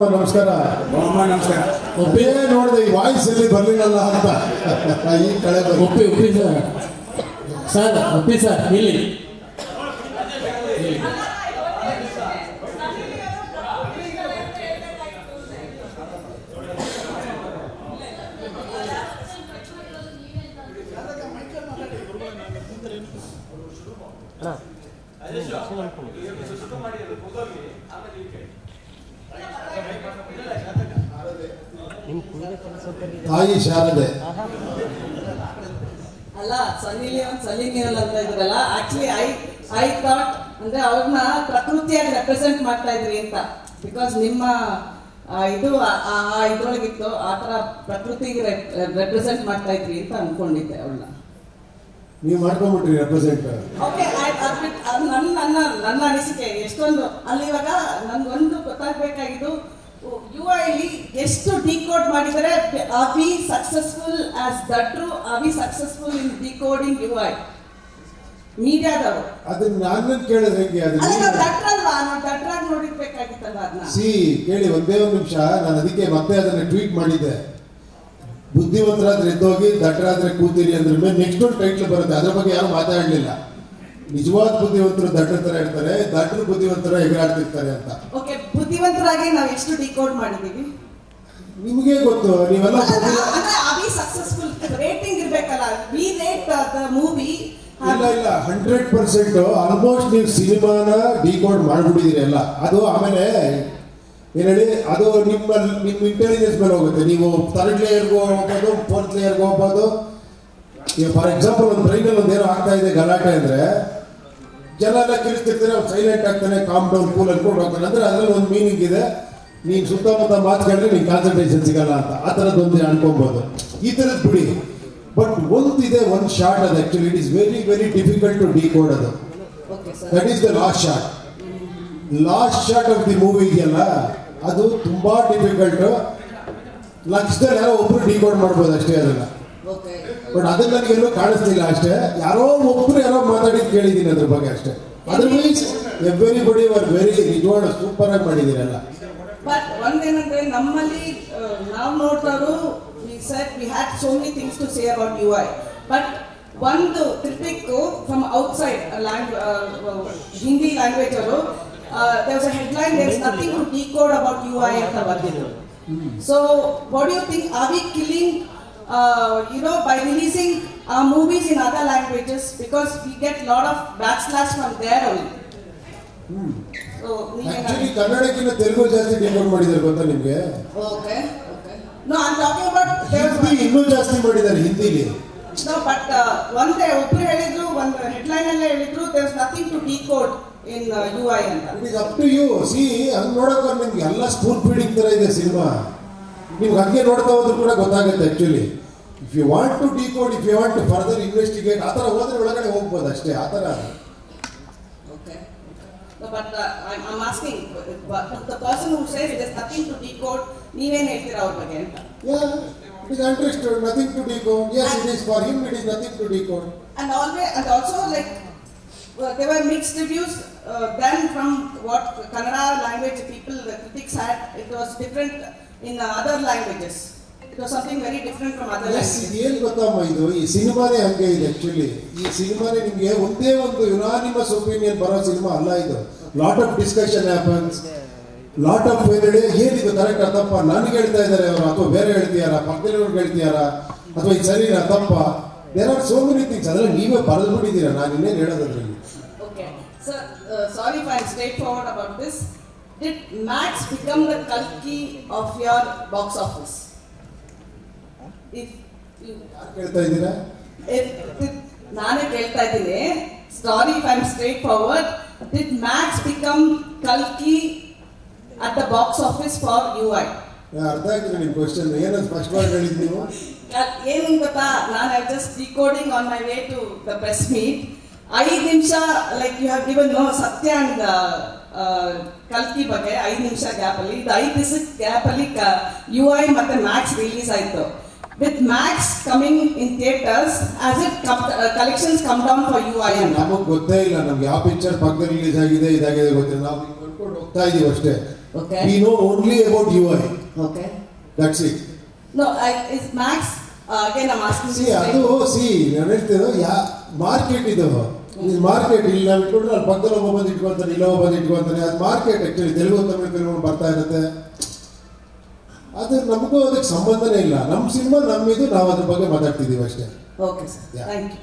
ನಮಸ್ಕಾರ. ನಮಸ್ಕಾರ. ಒಪ್ಪೇ ನೋಡಿದೆ ಈ ವಾಯ್ಸ್ ಎಲ್ಲಿ ಬರ್ಲಿಲ್ಲ ಅಂತ ಈ ಕಳೆ ಒಪ್ಪಿ ಸರ್ ಒಪ್ಪಿ ಸರ್ ಇಲ್ಲಿ ತಾಯಿ ಶಾರದೆ ಅಲ್ಲ ಸನ್ನಿ ಲಿಯೋನ್ ಅಂತ ಇದ್ರಲ್ಲ. ಆಕ್ಚುಲಿ ಐ ಥಾಟ್ ಅಂದ್ರೆ ಅವ್ರನ್ನ ಪ್ರಕೃತಿಯಾಗಿ ರೆಪ್ರೆಸೆಂಟ್ ಮಾಡ್ತಾ ಇದ್ರಿ ಅಂತ. ಬಿಕಾಸ್ ನಿಮ್ಮ ಇದು ಇದ್ರೊಳಗಿತ್ತು, ಆ ಥರ ಪ್ರಕೃತಿಗೆ ರೆಪ್ರೆಸೆಂಟ್ ಮಾಡ್ತಾ ಇದ್ರಿ ಅಂತ ಅನ್ಕೊಂಡಿದ್ದೆ ಅವ್ಳನ್ನ. ನೀವು ಮಾಡ್ಕೊಂಡ್ಬಿಟ್ರಿ ರೆಪ್ರೆಸೆಂಟ್. ಓಕೆ, ನನ್ನ ಅನಿಸಿಕೆ ಎಷ್ಟೊಂದು ಅಲ್ಲಿ ಇವಾಗ ನನ್ಗೊಂದು ಗೊತ್ತಾಗಬೇಕಾಗಿದ್ದು, UI ಎಷ್ಟು ಡಿಕೋಡ್ ಮಾಡಿದರೆ. ಆರ್ ವಿ ಸಕ್ಸಸ್ಫುಲ್ ಆಸ್ ದಟ್ರು? Are we successful in decoding UI ಮೀಡಿಯಾದವರು? ಅದನ್ನ ನಾನು ಕೇಳಿದ್ರೆ ಹೆಂಗೆ? ದಟ್ರಾಗಿ ನೋಡಿರ್ಬೇಕಾಗಿತ್ತಲ್ಲ ಅದನ್ನ. ಕೇಳಿ ಒಂದೇ ಒಂದು ನಿಮಿಷ. ನಾನು ಅದಕ್ಕೆ ಮತ್ತೆ ಅದನ್ನ ಟ್ವೀಟ್ ಮಾಡಿದ್ದೆ. ಬುದ್ಧಿವಂತರಾದ್ರೆ ಎದ್ದೋಗಿ, ದಡ್ಡರಾದ್ರೆ ಕೂತೀರಿ ಅಂದ್ರೆ ಮೇಲೆ ನೆಕ್ಸ್ಟ್ ಒಂದು ಟೈಟ್ಲ್ ಬರುತ್ತೆ. ಅದ್ರ ಬಗ್ಗೆ ಯಾರು ಮಾತಾಡಲಿಲ್ಲ. ನಿಜವಾದ ಬುದ್ಧಿವಂತರು ದಡ್ಡರ ತರ ಇರ್ತಾರೆ, ದಡ್ಡರು ಬುದ್ಧಿವಂತರ ಎಗರಾಡ್ತಿರ್ತಾರೆ ಅಂತ. ಓಕೆ, ಬುದ್ಧಿವಂತರಾಗಿ ನಾವು ಎಷ್ಟು ಡಿಕೋಡ್ ಮಾಡಿದೀವಿ ನಿಮಗೆ ಗೊತ್ತು. ನೀವೆಲ್ಲ ಸಕ್ಸಸ್ಫುಲ್ ರೇಟಿಂಗ್ ಇರ್ಬೇಕಲ್ಲ. We rate the movie. ಇಲ್ಲ 100% ಆಲ್ಮೋಸ್ಟ್ ನೀವು ಸಿನಿಮಾನ ಡಿಕೋಡ್ ಮಾಡ್ಬಿಟ್ಟಿದ್ದೀರಿ ಎಲ್ಲ. ಅದು ಆಮೇಲೆ ಏನು ಹೇಳಿ, ಅದು ನಿಮ್ಮ ಇಂಟೆಲಿಜೆನ್ಸ್ ಮೇಲೆ ಹೋಗುತ್ತೆ. ನೀವು 3rd ಲೇಯರ್ಗೂ ಹೋಗ್ಬೋದು, 4th ಲೇಯರ್ಗೂ ಹೋಗ್ಬೋದು. ಈಗ ಫಾರ್ ಎಕ್ಸಾಂಪಲ್ ಒಂದು ಟ್ರೈನಲ್ಲಿ ಒಂದೇನೋ ಆಗ್ತಾ ಇದೆ ಗಲಾಟೆ ಅಂದರೆ ಜನ ಎಲ್ಲ ಕಿರಿಸ್ತಿರ್ತಾರೆ, ಅವ್ನು ಸೈಲೆಂಟ್ ಆಗ್ತಾನೆ, ಕಾಮ್ ಡೌನ್ ಕೂಲ್ ಅನ್ಕೊಂಡು ಹೋಗ್ತಾನೆ. ಅಂದರೆ ಅದರಲ್ಲಿ ಒಂದು ಮೀನಿಂಗ್ ಇದೆ. ನೀನು ಸುತ್ತಮುತ್ತ ಮಾತು ಕೇಳಿದ್ರೆ ನೀನು ಕಾನ್ಸಂಟ್ರೇಷನ್ ಸಿಗಲ್ಲ ಅಂತ. ಆ ಥರದ್ದೊಂದು ಅನ್ಕೊಬೋದು. ಈ ಥರದ್ದು ಬಿಡಿ. ಬಟ್ ಒಂದಿದೆ, ಒಂದು ಶಾರ್ಟ್ ಅದು actually it is very very difficult to decode. ಅದು that is the last shot of the movie ಇದೆಯಲ್ಲ, ಅದು ತುಂಬಾ ಡಿಫಿಕಲ್ಟ್. ಲಕ್ಷದಲ್ಲಿ ಯಾರೋ ಒಬ್ರು ಡಿಕೋಡ್ ಮಾಡ್ಬೋದು ಅಷ್ಟೇ ಅದನ್ನ. ಬಟ್ ಅದನ್ನ ನನಗೆಲ್ಲೂ ಕಾಣಿಸ್ತಿಲ್ಲ ಅಷ್ಟೇ. ಯಾರೋ ಮಾತಾಡಿದ್ ಕೇಳಿದ್ದೀನಿ ಅದ್ರ ಬಗ್ಗೆ ಅಷ್ಟೇ. ಅದರ್ವೈಸ್ ಎವ್ರಿಬಡಿ ವರ್ ವೆರಿ ನಿಜವಾದ ಸೂಪರ್ ಆಗಿ ಮಾಡಿದ್ದೀರಲ್ಲ. ಬಟ್ ಒಂದೇನಂದ್ರೆ ನಮ್ಮಲ್ಲಿ ನಾವು ನೋಡ್ತಾರು, we had so many things to say about UI, but ಒಂದು ತಿರ್ಪಿಕ್ಕು from outside Hindi language ಅವರು there was a headline, there is nothing to decode about UI ಅಂತ ಬರ್ತಿದ್ರು. So what do you think, are we killing by releasing movies in other languages, because we get lot of backslash from there only? Actually ಕನ್ನಡಕ್ಕಿಂತ ತೆಲುಗು ಜಾಸ್ತಿ decode ಮಾಡಿದ್ದಾರೆ ಗೊತ್ತಾ ನಿಮಗೆ? Okay no, I'm talking about Hindi ಇನ್ನೂ ಜಾಸ್ತಿ ಮಾಡಿದ್ದಾರೆ ಹಿಂದಿಲಿ. No, but ಒಂದೇ ಒಬ್ರು ಹೇಳಿದ್ರು, ಒಂದು ಹೆಡ್ಲೈನ್ ಅಲ್ಲೇ ಹೇಳಿದ್ರು there is nothing to decode in UI ಅಂತ. It is up to you. ಹಂಗೆ ನೋಡೋಕೆ ನಿಮ್ಗೆ ಎಲ್ಲ ಸ್ಪೂನ್ ಫೀಡಿಂಗ್ ಥರ ಇದೆ ಸಿನಿಮಾ. ನಿಮ್ಗೆ ಹಂಗೆ ನೋಡ್ತಾ ಹೋದ್ರು ಕೂಡ ಗೊತ್ತಾಗುತ್ತೆ actually. If you want to decode, if you want to further investigate, ಆ ಥರ ಹೋದ್ರೆ ಒಳಗಡೆ ಹೋಗ್ಬೋದು ಅಷ್ಟೇ. ಆ ಥರ. Okay. No, but I'm asking the person who says there's nothing to decode, ನೀವೇನು ಹೇಳ್ತೀರಾ ಅವ್ರ ಬಗ್ಗೆ ಅಂತ? Yeah, it is understood, nothing to decode. Yes, it is for him, it is nothing to decode. And also like there were mixed reviews then from what Kannada language people, the critics had. It was different in other languages. It was something very different from other languages. ಏನು ಗೊತ್ತಮ್ಮ, ಇದು ಈ ಸಿನಿಮಾನೇ ಹಂಗೆ ಇದೆ actually. ಈ ಸಿನಿಮಾನೇ ನಿಮಗೆ ಒಂದೇ ಒಂದು unanimous opinion ಬರೋ ಸಿನಿಮಾ ಅಲ್ಲ ಇದು. Lot of discussion happens, lot of ಏನಿದು ಕರೆಕ್ಟ್ ತಪ್ಪ, ನನಗೆ ಹೇಳ್ತಾ ಇದ್ದಾರೆ ಅವರು, ಅಥವಾ ಬೇರೆ ಹೇಳ್ತೀಯಾರ, ಪಕ್ಕದಲ್ಲಿವ್ರಿಗೆ ಹೇಳ್ತೀಯಾರ, ಅಥವಾ ಇದು ಸರಿನಾ ತಪ್ಪ. There are so many things. ಅದೆಲ್ಲ ನೀವೇ ಬರೆದು ಬಿಟ್ಟಿದ್ದೀರಾ, ನಾನು ಇನ್ನೇನು ಹೇಳೋದ್ರಲ್ಲಿ. Okay, sir, sorry if I'm straightforward about this. Did Max become the Kalki of your box office? ಕೇಳ್ತಾ ಇದ್ದೀರಾ? ನಾನೇ ಕೇಳ್ತಾ ಇದ್ದೀನಿ. Sorry if I'm straightforward. Did Max become Kalki at the box office for UI? ಅರ್ಥ ಆಗಿಲ್ಲ ನಿಮ್ಮ question. ಏನೋ ಸ್ಪಷ್ಟವಾಗಿ ಹೇಳಿದ್ದು ನೀವು. ಏನು ಗೊತ್ತಾ, ನಾನು I just decoding on my way to the press meet. 5 ನಿಮಿಷ like you have given no Satya and ಕಲ್ಕಿ ಬಗ್ಗೆ 5 ನಿಮಿಷ ಗ್ಯಾಪಲ್ಲಿ, ಇದು 5 ದಿವಸದ ಗ್ಯಾಪಲ್ಲಿ UI ಮತ್ತೆ ಮ್ಯಾಕ್ಸ್ ರಿಲೀಸ್ ಆಯಿತು. with Max coming in theaters, as if collections come down for UI. ನಮಗೆ ಗೊತ್ತೇ ಇಲ್ಲ ನಮ್ಗೆ ಯಾವ ಪಿಕ್ಚರ್ ಪಕ್ಕದಲ್ಲಿ ರಿಲೀಸ್ ಆಗಿದೆ ಇದಾಗಿದೆ ಗೊತ್ತಿಲ್ಲ. ನಾವು ಅನ್ಕೊಂಡು ಹೋಗ್ತಾ ಇದೀವಿ ಅಷ್ಟೇ. Okay. We know only about UI. Okay. That's it. No, is Max, again I'm asking C this ಅದು ನಾನು ಹೇಳ್ತೇನೆ ಮಾರ್ಕೆಟ್ ಇದು ಮಾರ್ಕೆಟ್ ಇಲ್ಲಿ ನಾವು ಇಟ್ಕೊಂಡ್ರೆ ಅಲ್ಲಿ ಪಕ್ಕದಲ್ಲಿ ಒಬ್ಬ ಬಂದು ಇಟ್ಕೊಳ್ತಾನೆ ಇಲ್ಲ ಒಬ್ಬ ಬಂದು ಇಟ್ಕೊಳ್ತಾನೆ ಅದು market actually Telugu Tamil film ಬರ್ತಾ ಇರುತ್ತೆ ಅದು ನಮಗೂ ಅದಕ್ಕೆ ಸಂಬಂಧನೇ ಇಲ್ಲ ನಮ್ಮ ಸಿನಿಮಾ ನಮ್ಮಿದು ನಾವು ಅದ್ರ ಬಗ್ಗೆ ಮಾತಾಡ್ತಿದ್ದೀವಿ ಅಷ್ಟೇ Okay, sir. Yeah. Thank you.